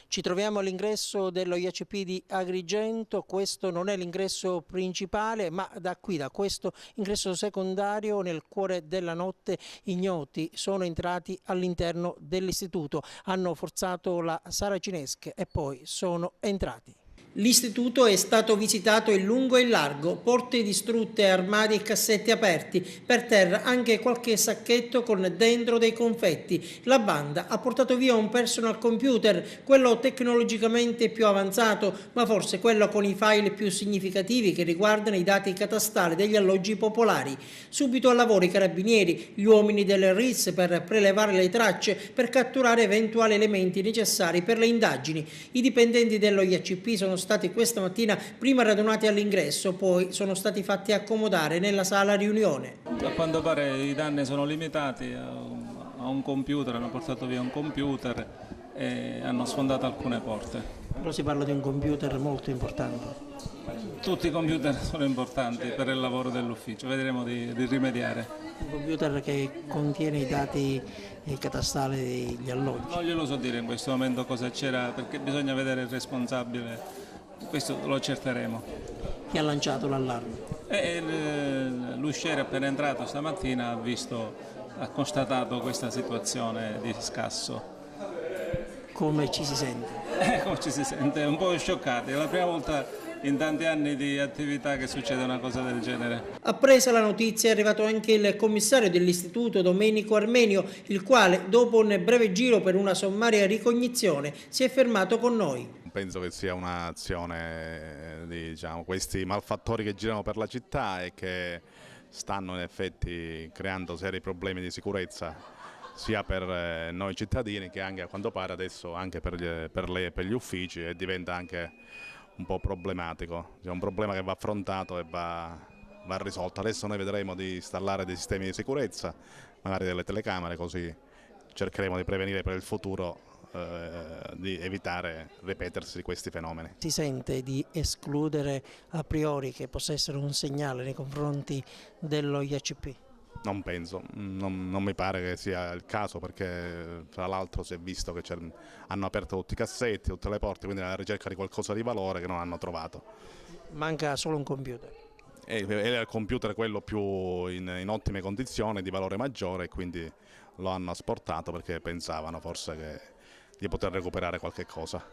Ci troviamo all'ingresso dello IACP di Agrigento. Questo non è l'ingresso principale, ma da questo ingresso secondario, nel cuore della notte, ignoti sono entrati all'interno dell'istituto, hanno forzato la saracinesca e poi sono entrati. L'istituto è stato visitato in lungo e in largo, porte distrutte, armadi e cassetti aperti, per terra anche qualche sacchetto con dentro dei confetti. La banda ha portato via un personal computer, quello tecnologicamente più avanzato, ma forse quello con i file più significativi che riguardano i dati catastali degli alloggi popolari. Subito al lavoro i carabinieri, gli uomini del RIS per prelevare le tracce, per catturare eventuali elementi necessari per le indagini. I dipendenti dello IACP sono stati questa mattina prima radunati all'ingresso, poi sono stati fatti accomodare nella sala riunione. A quanto pare i danni sono limitati a un computer, hanno portato via un computer e hanno sfondato alcune porte. Però si parla di un computer molto importante. Tutti i computer sono importanti per il lavoro dell'ufficio, vedremo di rimediare. Un computer che contiene i dati catastali degli alloggi. Non glielo so dire in questo momento cosa c'era perché bisogna vedere il responsabile, questo lo accerteremo. Chi ha lanciato l'allarme? L'usciere appena entrato stamattina ha constatato questa situazione di scasso. Come ci si sente? Come ci si sente? Un po' scioccati, è la prima volta in tanti anni di attività che succede una cosa del genere. Appresa la notizia è arrivato anche il commissario dell'istituto Domenico Armenio, il quale dopo un breve giro per una sommaria ricognizione si è fermato con noi. Penso che sia un'azione di questi malfattori che girano per la città e che stanno in effetti creando seri problemi di sicurezza sia per noi cittadini che anche a quanto pare adesso anche per gli uffici, e diventa anche un po' problematico. È un problema che va affrontato e va risolto. Adesso noi vedremo di installare dei sistemi di sicurezza, magari delle telecamere, così cercheremo di prevenire per il futuro, di evitare il ripetersi di questi fenomeni. Si sente di escludere a priori che possa essere un segnale nei confronti dello IACP? Non penso, non mi pare che sia il caso, perché tra l'altro si è visto che hanno aperto tutti i cassetti, tutte le porte, quindi alla ricerca di qualcosa di valore che non hanno trovato. Manca solo un computer. Era il computer quello più in ottime condizioni, di valore maggiore, e quindi lo hanno asportato perché pensavano forse di poter recuperare qualche cosa.